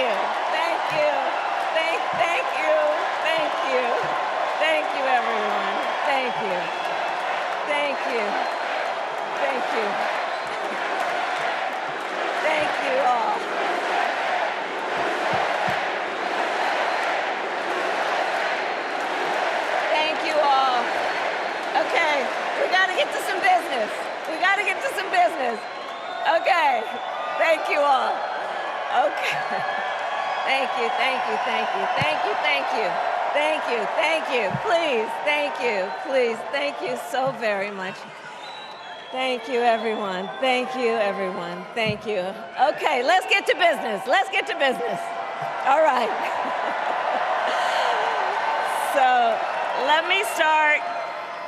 you. Thank you. Thank you. Thank you. Thank you, everyone. Thank you. Thank you. Thank you. Thank you all. Thank you all. Okay, we got to get to some business. We got to get to some business. Okay, thank you all. Okay. Thank you, thank you, thank you, thank you, thank you. Thank you, thank you, please, thank you, please, thank you so very much. Thank you, everyone. Thank you, everyone. Thank you. Okay, let's get to business. Let's get to business. All right. So let me start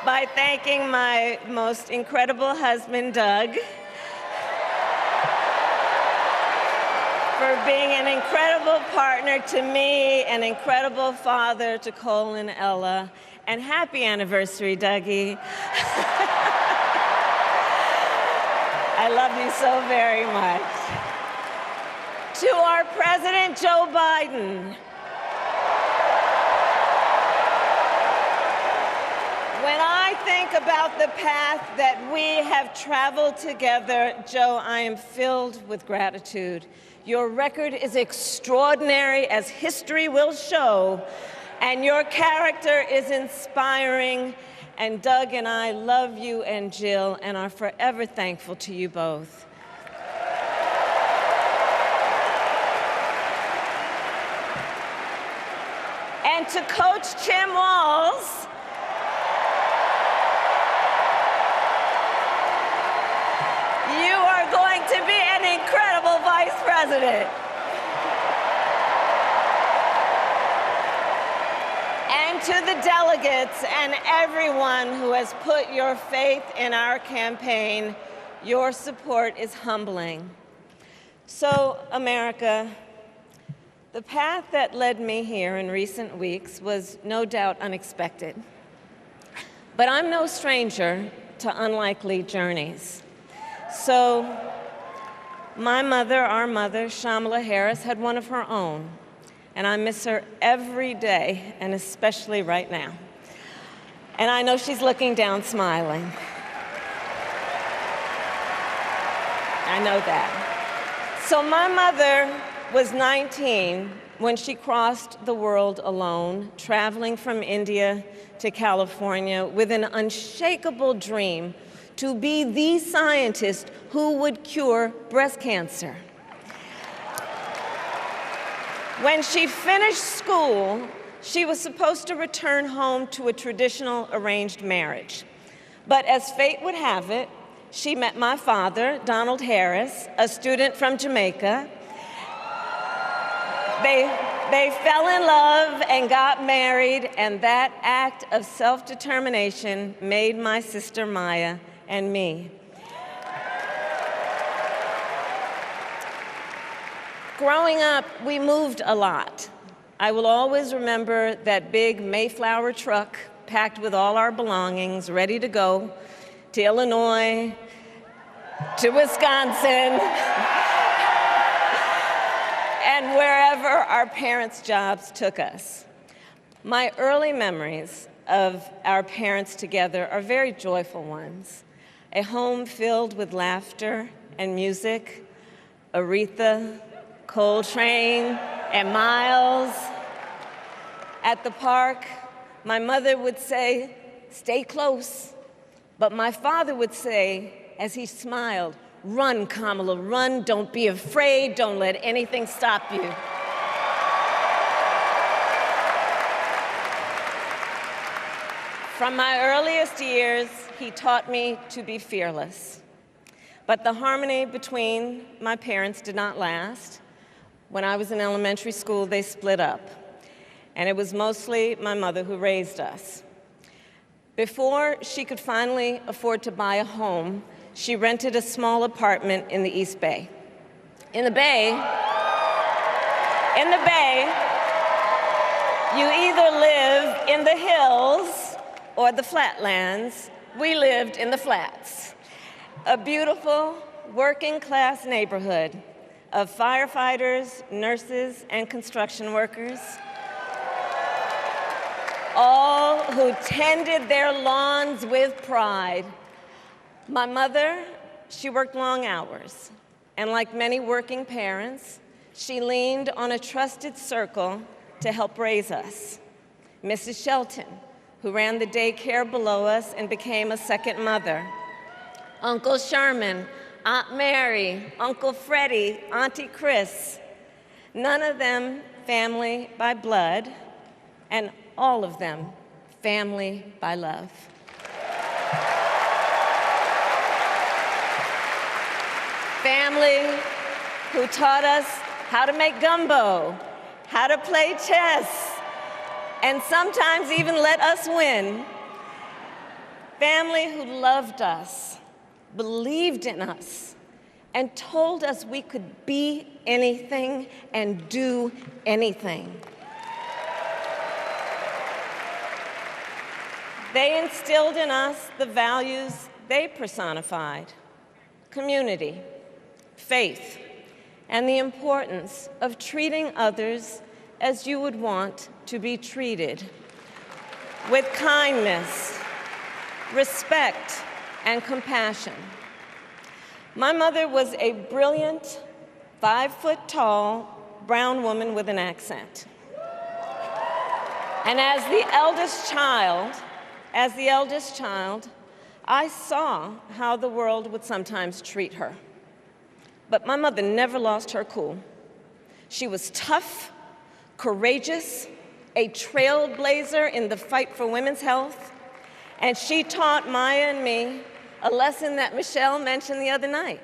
by thanking my most incredible husband, Doug, for being an incredible partner to me, an incredible father to Cole and Ella, and happy anniversary, Dougie. I love you so very much. To our President Joe Biden, when I think about the path that we have traveled together, Joe, I am filled with gratitude. Your record is extraordinary, as history will show, and your character is inspiring. And Doug and I love you and Jill and are forever thankful to you both. And to Coach Tim Walz, you are going to be an incredible vice president. And to the delegates and everyone who has put your faith in our campaign, your support is humbling. So, America, the path that led me here in recent weeks was no doubt unexpected. But I'm no stranger to unlikely journeys. So, our mother, Kamala Harris, had one of her own. And I miss her every day, and especially right now. And I know she's looking down smiling. I know that. So my mother was 19 when she crossed the world alone, traveling from India to California with an unshakable dream to be the scientist who would cure breast cancer. When she finished school, she was supposed to return home to a traditional arranged marriage. But as fate would have it, she met my father, Donald Harris, a student from Jamaica. They fell in love and got married, and that act of self-determination made my sister Maya and me. Growing up, we moved a lot. I will always remember that big Mayflower truck packed with all our belongings, ready to go to Illinois, to Wisconsin, and wherever our parents' jobs took us. My early memories of our parents together are very joyful ones. A home filled with laughter and music, Aretha, Coltrane, and Miles. At the park, my mother would say, "Stay close." But my father would say, as he smiled, "Run, Kamala, run. Don't be afraid. Don't let anything stop you." From my earliest years, he taught me to be fearless. But the harmony between my parents did not last. When I was in elementary school, they split up. And it was mostly my mother who raised us. Before she could finally afford to buy a home, she rented a small apartment in the East Bay. In the Bay, you either live in the hills or the flatlands. We lived in the flats. A beautiful working-class neighborhood, of firefighters, nurses, and construction workers, all who tended their lawns with pride. My mother, she worked long hours, and like many working parents, she leaned on a trusted circle to help raise us. Mrs. Shelton, who ran the daycare below us and became a second mother. Uncle Sherman, Aunt Mary, Uncle Freddie, Auntie Chris. None of them family by blood, and all of them family by love. Family who taught us how to make gumbo, how to play chess, and sometimes even let us win. Family who loved us, believed in us, and told us we could be anything and do anything. They instilled in us the values they personified: community, faith, and the importance of treating others as you would want to be treated, with kindness, respect, and compassion. My mother was a brilliant, 5-foot-tall, brown woman with an accent. And as the eldest child, I saw how the world would sometimes treat her. But my mother never lost her cool. She was tough, courageous, a trailblazer in the fight for women's health, and she taught Maya and me a lesson that Michelle mentioned the other night.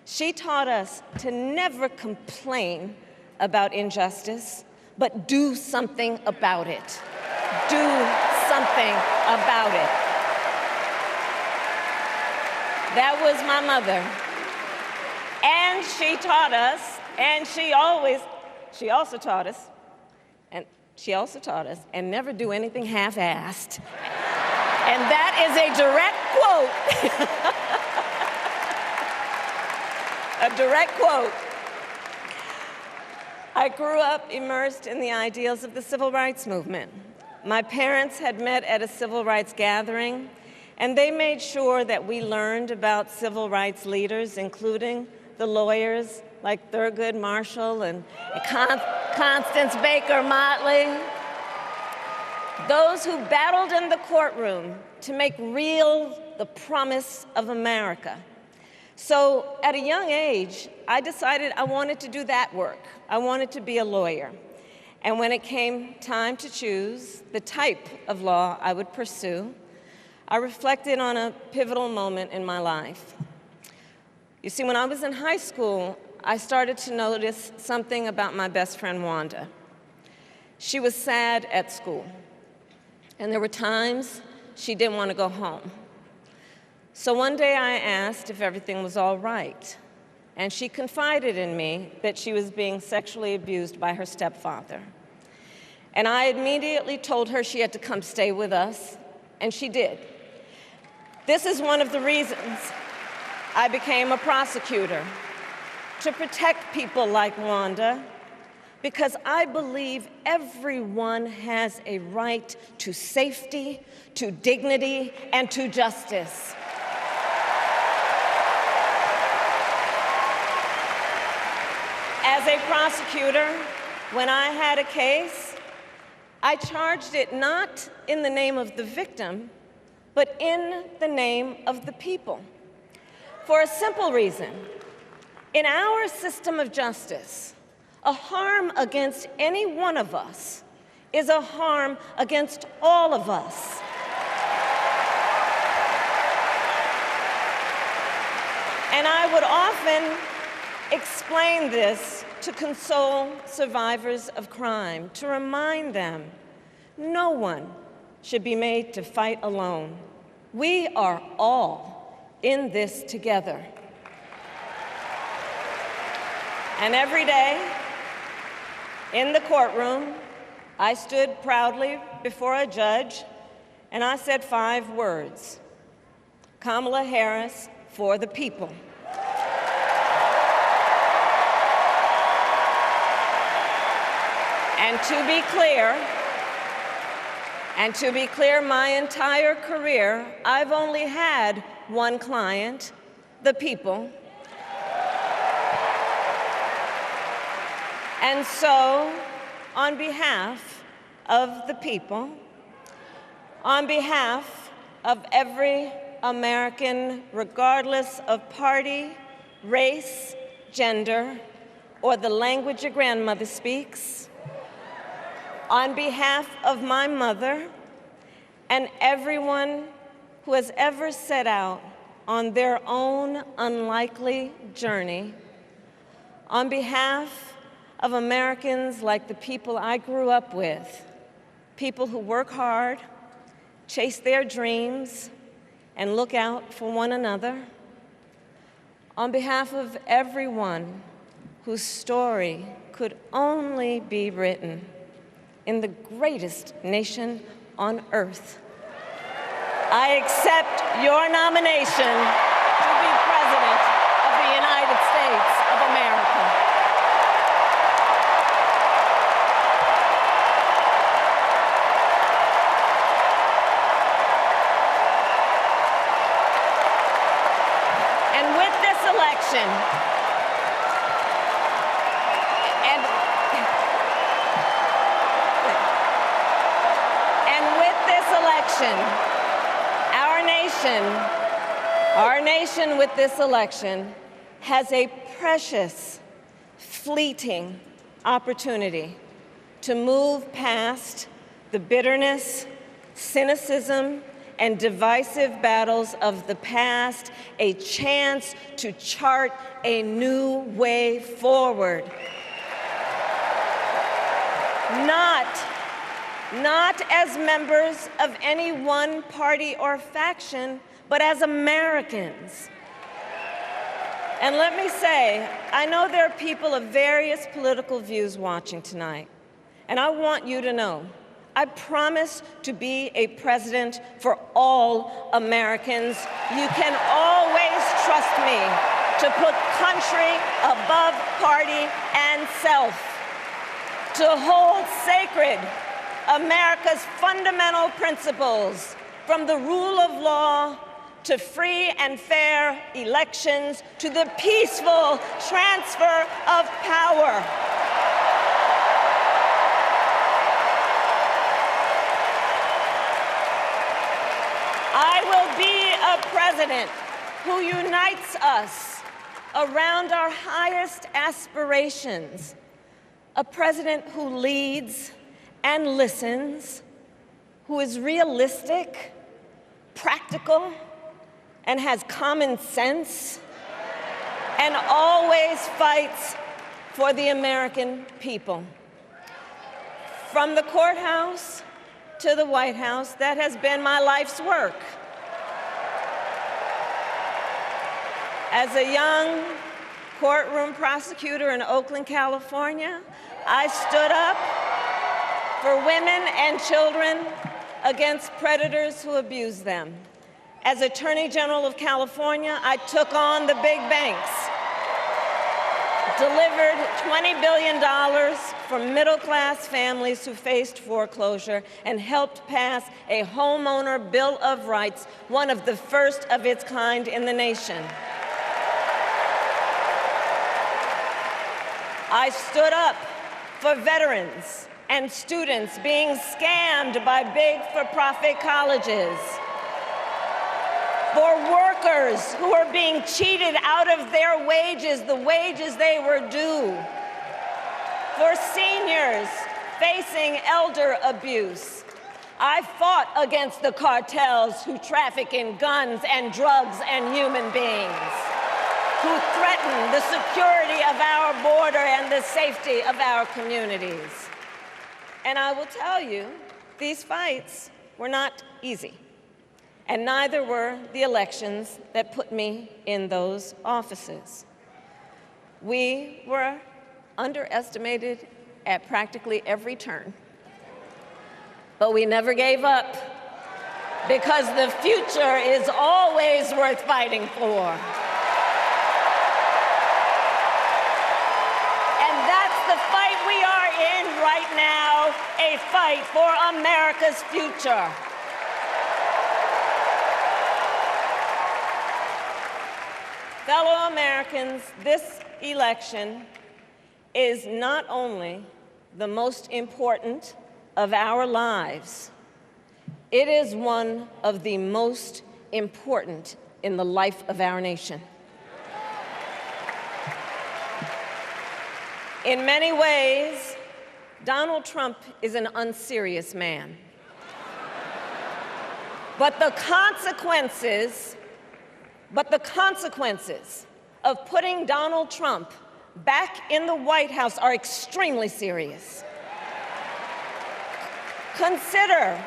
She taught us to never complain about injustice, but do something about it. Do something about it. That was my mother. And she taught us, and she also taught us, and never do anything half-assed. And that is a direct quote. A direct quote. I grew up immersed in the ideals of the civil rights movement. My parents had met at a civil rights gathering, and they made sure that we learned about civil rights leaders, including the lawyers like Thurgood Marshall and Constance Baker Motley, those who battled in the courtroom to make real the promise of America. So at a young age, I decided I wanted to do that work. I wanted to be a lawyer. And when it came time to choose the type of law I would pursue, I reflected on a pivotal moment in my life. You see, when I was in high school, I started to notice something about my best friend, Wanda. She was sad at school, and there were times she didn't want to go home. So one day I asked if everything was all right, and she confided in me that she was being sexually abused by her stepfather. And I immediately told her she had to come stay with us, and she did. This is one of the reasons I became a prosecutor, to protect people like Wanda, because I believe everyone has a right to safety, to dignity, and to justice. As a prosecutor, when I had a case, I charged it not in the name of the victim, but in the name of the people. For a simple reason. In our system of justice, a harm against any one of us is a harm against all of us. And I would often explain this to console survivors of crime, to remind them no one should be made to fight alone. We are all in this together. And every day, in the courtroom, I stood proudly before a judge, and I said 5 words: Kamala Harris for the people. And to be clear, my entire career, I've only had one client, the people. And so, on behalf of the people, on behalf of every American, regardless of party, race, gender, or the language your grandmother speaks, on behalf of my mother and everyone who has ever set out on their own unlikely journey, on behalf of Americans like the people I grew up with, people who work hard, chase their dreams, and look out for one another, on behalf of everyone whose story could only be written in the greatest nation on earth, I accept your nomination to be President of the United States of America. And with this election, our nation with this election has a precious, fleeting opportunity to move past the bitterness, cynicism, and divisive battles of the past, a chance to chart a new way forward. Not as members of any one party or faction, but as Americans. And let me say, I know there are people of various political views watching tonight, and I want you to know, I promise to be a president for all Americans. You can always trust me to put country above party and self, to hold sacred America's fundamental principles, from the rule of law to free and fair elections to the peaceful transfer of power. I will be a president who unites us around our highest aspirations, a president who leads and listens, who is realistic, practical, and has common sense, and always fights for the American people. From the courthouse to the White House, that has been my life's work. As a young courtroom prosecutor in Oakland, California, I stood up for women and children against predators who abuse them. As Attorney General of California, I took on the big banks, delivered $20 billion for middle-class families who faced foreclosure, and helped pass a homeowner Bill of Rights, one of the first of its kind in the nation. I stood up for veterans and students being scammed by big for-profit colleges, for workers who are being cheated out of their wages, the wages they were due, for seniors facing elder abuse. I fought against the cartels who traffic in guns and drugs and human beings, who threaten the security of our border and the safety of our communities. And I will tell you, these fights were not easy, and neither were the elections that put me in those offices. We were underestimated at practically every turn, but we never gave up, because the future is always worth fighting for. And that's the fight we are in right now. a fight for America's future. Fellow Americans, this election is not only the most important of our lives, it is one of the most important in the life of our nation. In many ways, Donald Trump is an unserious man. But the consequences of putting Donald Trump back in the White House are extremely serious. Consider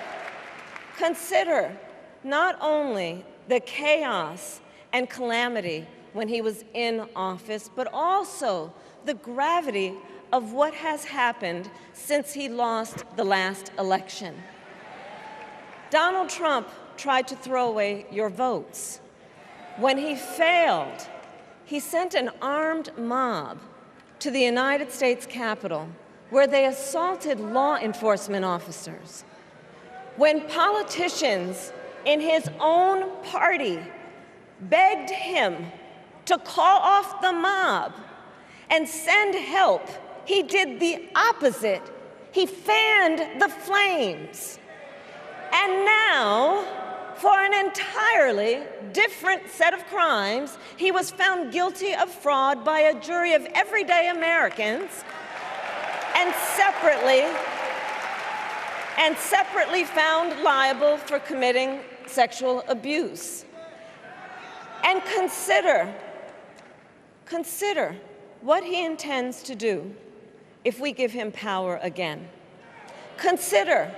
not only the chaos and calamity when he was in office, but also the gravity of what has happened since he lost the last election. Donald Trump tried to throw away your votes. When he failed, he sent an armed mob to the United States Capitol, where they assaulted law enforcement officers. When politicians in his own party begged him to call off the mob and send help, he did the opposite. He fanned the flames. And now, for an entirely different set of crimes, he was found guilty of fraud by a jury of everyday Americans and separately found liable for committing sexual abuse. And consider what he intends to do if we give him power again. Consider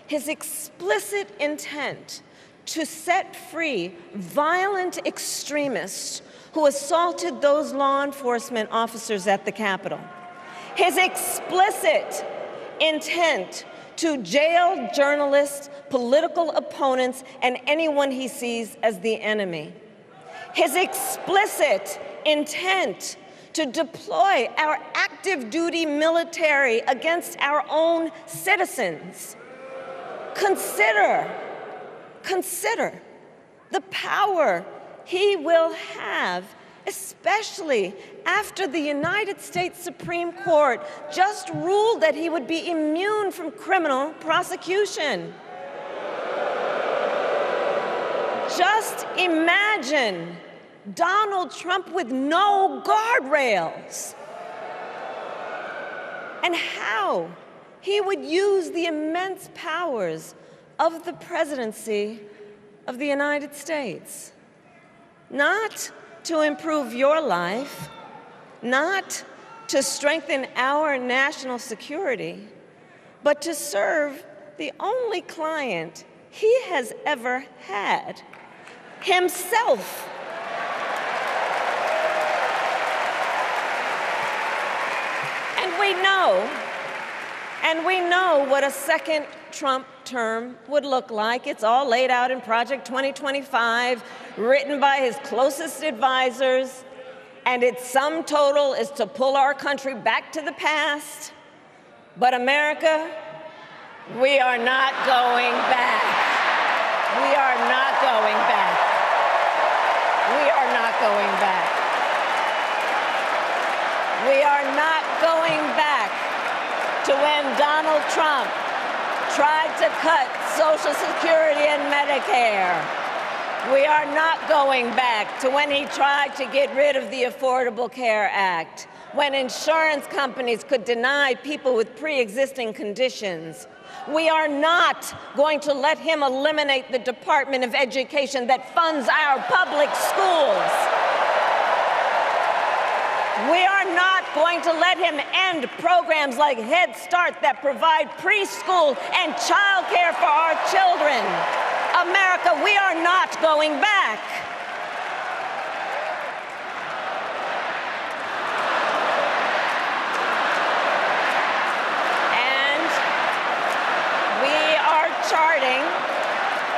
his explicit intent to set free violent extremists who assaulted those law enforcement officers at the Capitol. His explicit intent to jail journalists, political opponents, and anyone he sees as the enemy. His explicit intent to deploy our active duty military against our own citizens. Consider the power he will have, especially after the United States Supreme Court just ruled that he would be immune from criminal prosecution. Just imagine Donald Trump with no guardrails, and how he would use the immense powers of the presidency of the United States, not to improve your life, not to strengthen our national security, but to serve the only client he has ever had, himself. And we know what a second Trump term would look like. It's all laid out in Project 2025, written by his closest advisors, and its sum total is to pull our country back to the past. But America, we are not going back. We are not going back. We are not going back. We are not going back to when Donald Trump tried to cut Social Security and Medicare. We are not going back to when he tried to get rid of the Affordable Care Act, when insurance companies could deny people with pre-existing conditions. We are not going to let him eliminate the Department of Education that funds our public schools. We are not going to let him end programs like Head Start that provide preschool and childcare for our children. America, we are not going back.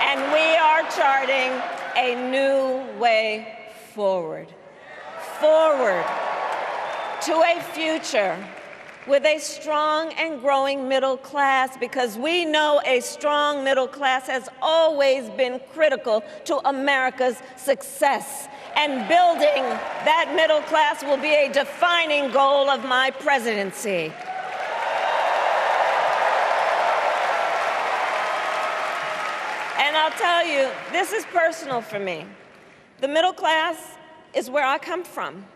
And we are charting a new way forward. To a future with a strong and growing middle class, because we know a strong middle class has always been critical to America's success. And building that middle class will be a defining goal of my presidency. And I'll tell you, this is personal for me. The middle class is where I come from.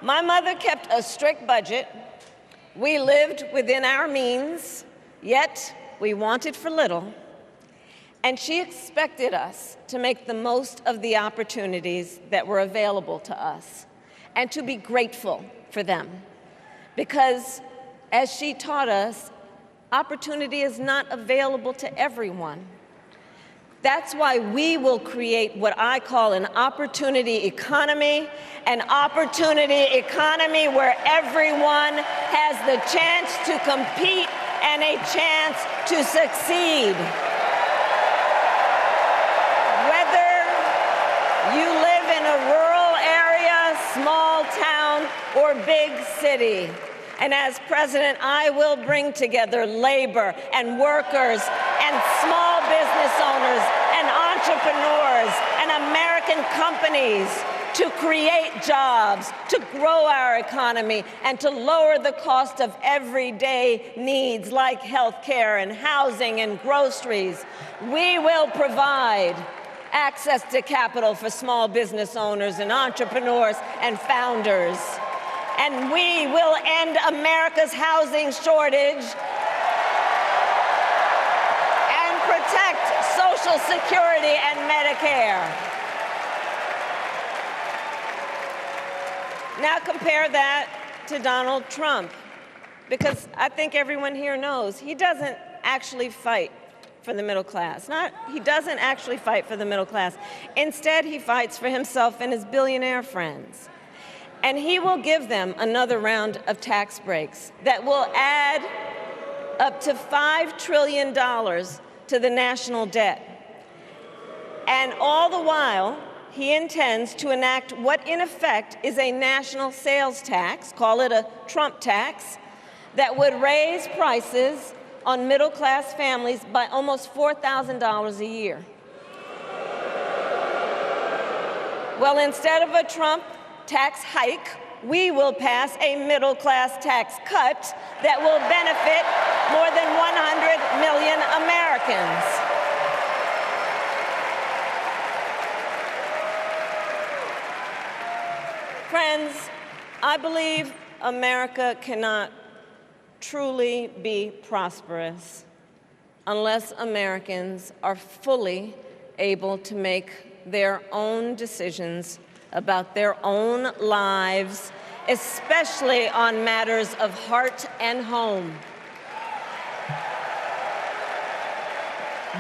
My mother kept a strict budget. We lived within our means, yet we wanted for little. And she expected us to make the most of the opportunities that were available to us and to be grateful for them. Because, as she taught us, opportunity is not available to everyone. That's why we will create what I call an opportunity economy where everyone has the chance to compete and a chance to succeed. Whether you live in a rural area, small town, or big city. And as president, I will bring together labor and workers and small business owners and entrepreneurs and American companies to create jobs, to grow our economy, and to lower the cost of everyday needs like health care and housing and groceries. We will provide access to capital for small business owners and entrepreneurs and founders. And we will end America's housing shortage and protect Social Security and Medicare. Now compare that to Donald Trump, because I think everyone here knows he doesn't actually fight for the middle class. He doesn't actually fight for the middle class. Instead, he fights for himself and his billionaire friends. And he will give them another round of tax breaks that will add up to $5 trillion to the national debt. And all the while, he intends to enact what in effect is a national sales tax, call it a Trump tax, that would raise prices on middle-class families by almost $4,000 a year. Well, instead of a Trump tax hike, we will pass a middle-class tax cut that will benefit more than 100 million Americans. Friends, I believe America cannot truly be prosperous unless Americans are fully able to make their own decisions about their own lives, especially on matters of heart and home.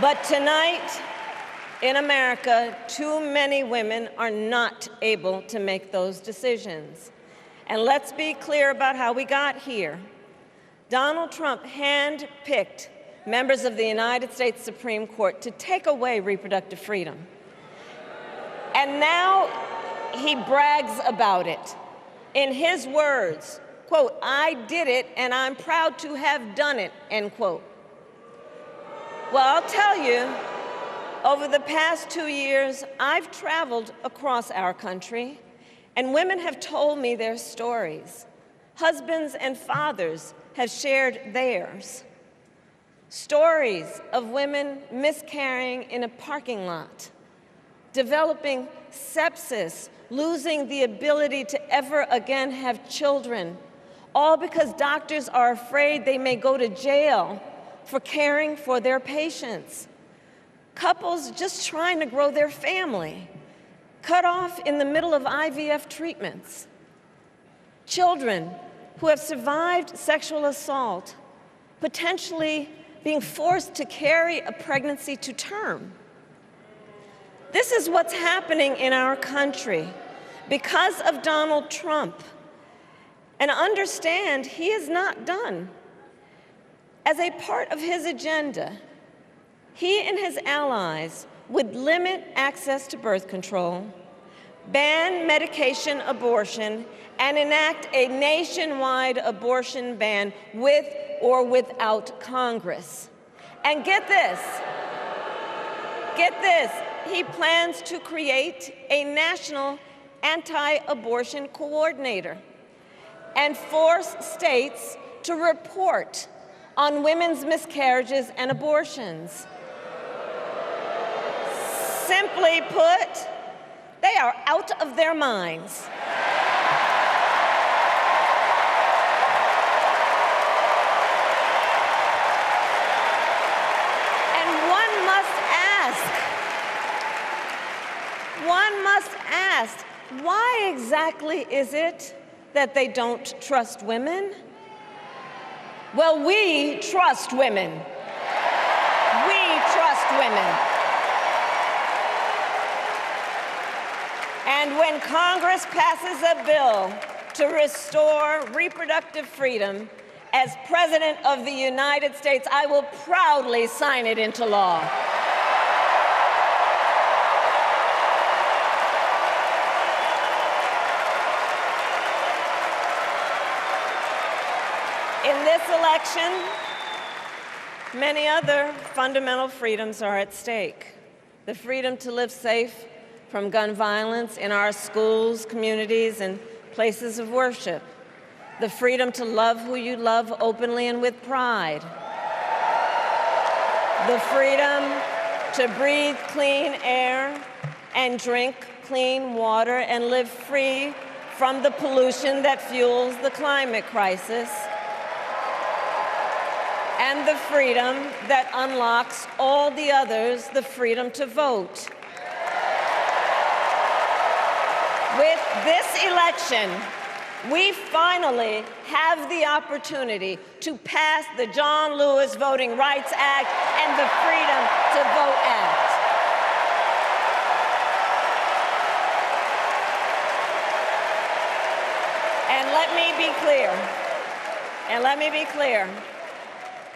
But tonight, in America, too many women are not able to make those decisions. And let's be clear about how we got here. Donald Trump handpicked members of the United States Supreme Court to take away reproductive freedom. And now he brags about it. In his words, quote, "I did it and I'm proud to have done it," end quote. Well, I'll tell you, over the past 2 years, I've traveled across our country, and women have told me their stories. Husbands and fathers have shared theirs. Stories of women miscarrying in a parking lot, developing sepsis, losing the ability to ever again have children, all because doctors are afraid they may go to jail for caring for their patients. Couples just trying to grow their family, cut off in the middle of IVF treatments. Children who have survived sexual assault, potentially being forced to carry a pregnancy to term. This is what's happening in our country because of Donald Trump. And understand, he is not done. As a part of his agenda, he and his allies would limit access to birth control, ban medication abortion, and enact a nationwide abortion ban with or without Congress. And get this, he plans to create a national anti-abortion coordinator and force states to report on women's miscarriages and abortions. Simply put, they are out of their minds. And one must ask, why exactly is it that they don't trust women? Well, we trust women. We trust women. And when Congress passes a bill to restore reproductive freedom, as President of the United States, I will proudly sign it into law. In this election, many other fundamental freedoms are at stake. The freedom to live safe from gun violence in our schools, communities, and places of worship. The freedom to love who you love openly and with pride. The freedom to breathe clean air and drink clean water and live free from the pollution that fuels the climate crisis. And the freedom that unlocks all the others, the freedom to vote. With this election, we finally have the opportunity to pass the John Lewis Voting Rights Act and the Freedom to Vote Act. And let me be clear.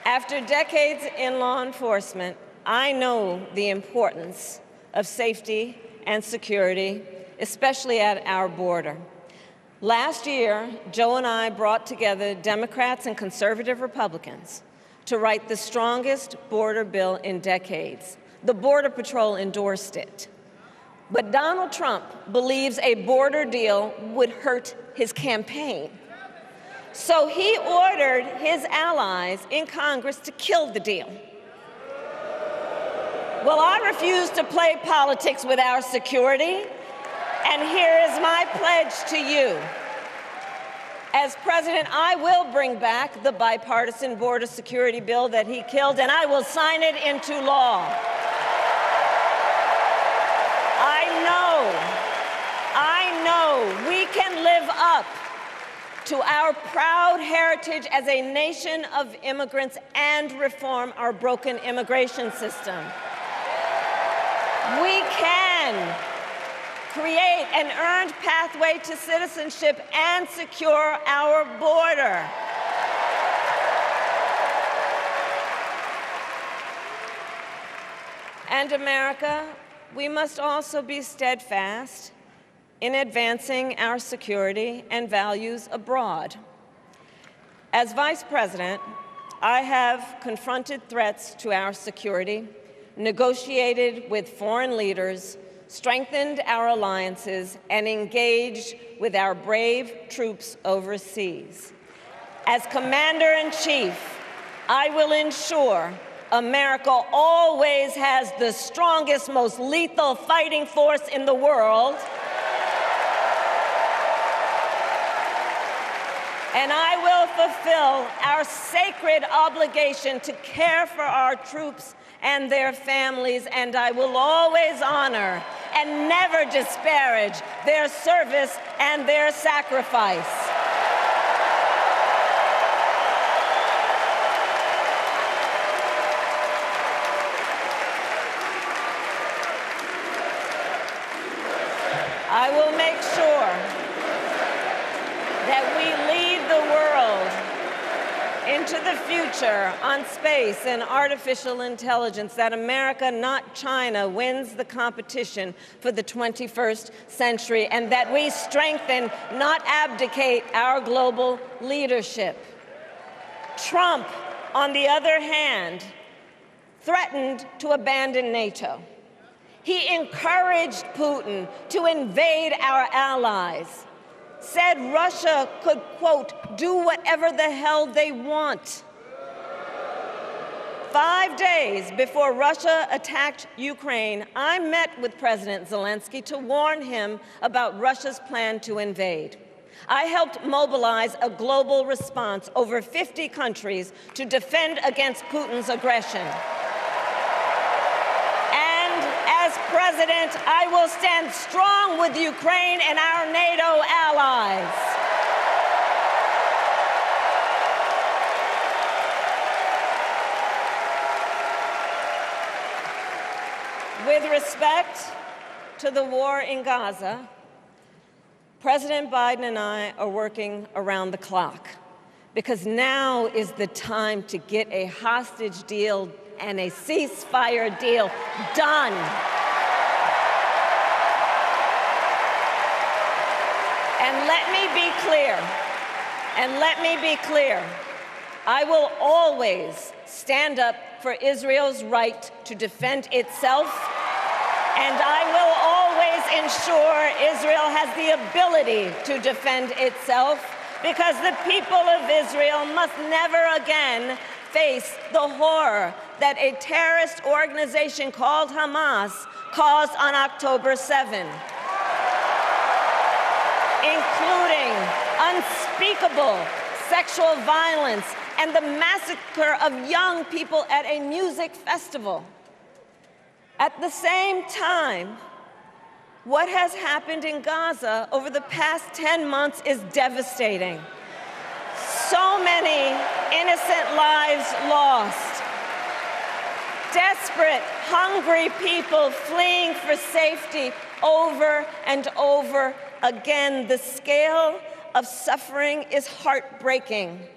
After decades in law enforcement, I know the importance of safety and security, especially at our border. Last year, Joe and I brought together Democrats and conservative Republicans to write the strongest border bill in decades. The Border Patrol endorsed it. But Donald Trump believes a border deal would hurt his campaign. So he ordered his allies in Congress to kill the deal. Well, I refuse to play politics with our security, and here is my pledge to you. As president, I will bring back the bipartisan border security bill that he killed, and I will sign it into law. I know we can live up to our proud heritage as a nation of immigrants and reform our broken immigration system. We can create an earned pathway to citizenship and secure our border. And America, we must also be steadfast in advancing our security and values abroad. As Vice President, I have confronted threats to our security, negotiated with foreign leaders, strengthened our alliances, and engaged with our brave troops overseas. As Commander-in-Chief, I will ensure America always has the strongest, most lethal fighting force in the world. And I will fulfill our sacred obligation to care for our troops and their families, and I will always honor and never disparage their service and their sacrifice. I will make sure that we lead the world in into the future on space and artificial intelligence, that America, not China, wins the competition for the 21st century, and that we strengthen, not abdicate, our global leadership. Trump, on the other hand, threatened to abandon NATO. He encouraged Putin to invade our allies, said Russia could, quote, do whatever the hell they want. 5 days before Russia attacked Ukraine, I met with President Zelensky to warn him about Russia's plan to invade. I helped mobilize a global response, over 50 countries, to defend against Putin's aggression. As president, I will stand strong with Ukraine and our NATO allies. With respect to the war in Gaza, President Biden and I are working around the clock, because now is the time to get a hostage deal and a ceasefire deal done. And let me be clear, I will always stand up for Israel's right to defend itself, and I will always ensure Israel has the ability to defend itself, because the people of Israel must never again face the horror that a terrorist organization called Hamas caused on October 7, including unspeakable sexual violence and the massacre of young people at a music festival. At the same time, what has happened in Gaza over the past 10 months is devastating. So many innocent lives lost. Desperate, hungry people fleeing for safety over and over again. The scale of suffering is heartbreaking.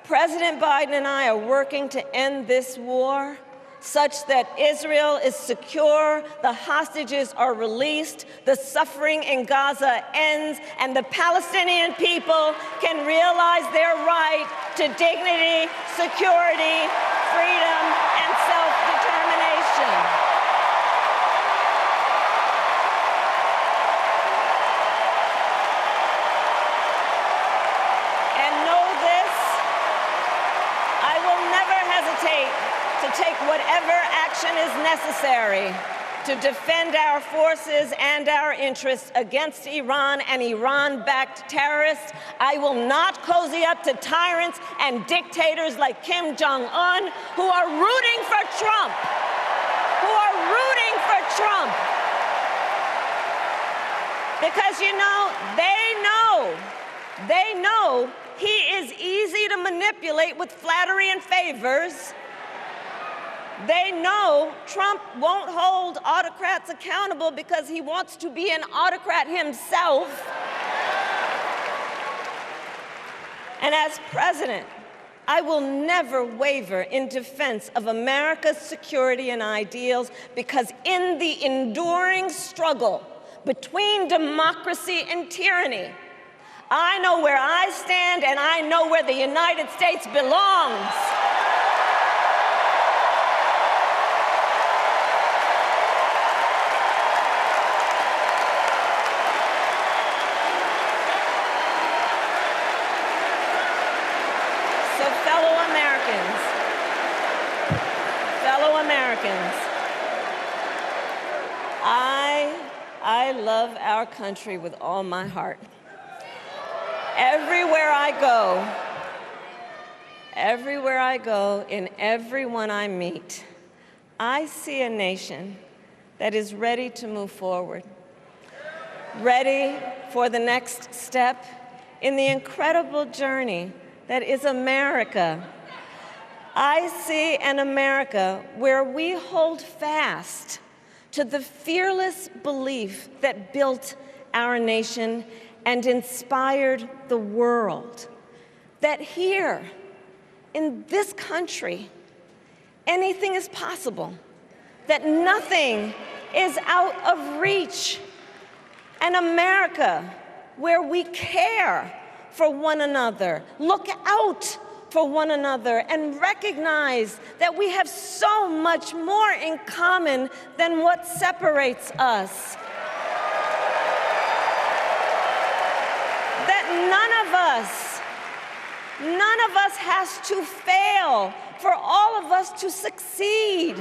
President Biden and I are working to end this war such that Israel is secure, the hostages are released, the suffering in Gaza ends, and the Palestinian people can realize their right to dignity, security, freedom, and self-determination. And know this, I will never hesitate to take whatever action is necessary to defend our forces and our interests against Iran and Iran-backed terrorists. I will not cozy up to tyrants and dictators like Kim Jong-un who are rooting for Trump, Because, you know, they know he is easy to manipulate with flattery and favors. They know Trump won't hold autocrats accountable because he wants to be an autocrat himself. And as president, I will never waver in defense of America's security and ideals, because in the enduring struggle between democracy and tyranny, I know where I stand and I know where the United States belongs. I love our country with all my heart. Everywhere I go, in everyone I meet, I see a nation that is ready to move forward, ready for the next step in the incredible journey that is America. I see an America where we hold fast to the fearless belief that built our nation and inspired the world, that here, in this country, anything is possible, that nothing is out of reach. An America where we care for one another, look out for one another, and recognize that we have so much more in common than what separates us. That none of us has to fail for all of us to succeed.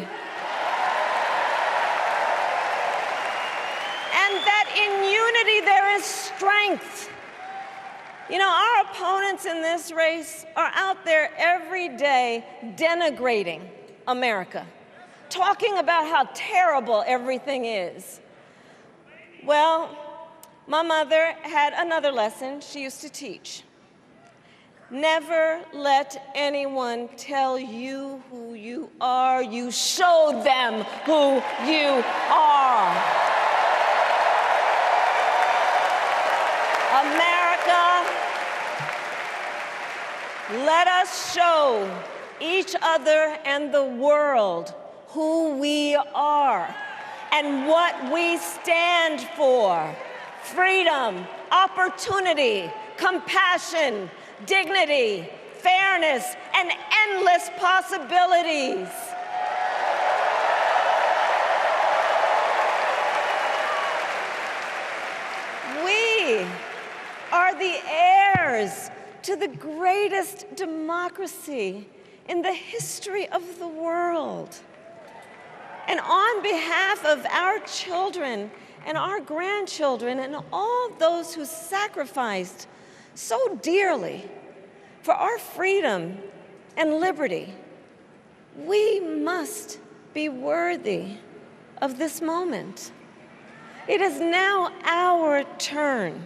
And that in unity there is strength. You know, our opponents in this race are out there every day denigrating America, talking about how terrible everything is. Well, my mother had another lesson she used to teach. Never let anyone tell you who you are. You show them who you are. America, let us show each other and the world who we are and what we stand for. Freedom, opportunity, compassion, dignity, fairness, and endless possibilities. We are the heirs to the greatest democracy in the history of the world. And on behalf of our children and our grandchildren and all those who sacrificed so dearly for our freedom and liberty, we must be worthy of this moment. It is now our turn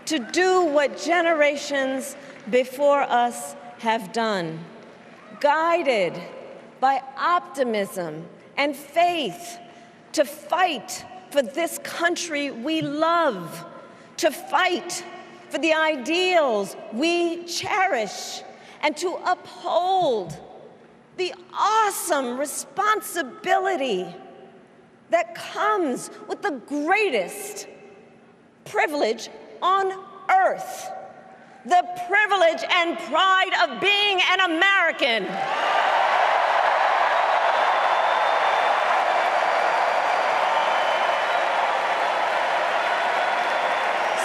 to do what generations before us have done, guided by optimism and faith, to fight for this country we love, to fight for the ideals we cherish, and to uphold the awesome responsibility that comes with the greatest privilege on earth, the privilege and pride of being an American.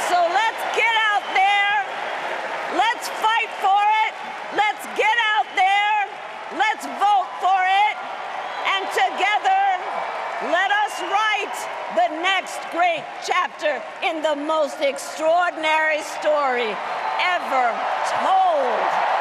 So let's get out there, let's fight for it, let's get out there, let's vote for it, and together let us write the next great chapter in the most extraordinary story ever told.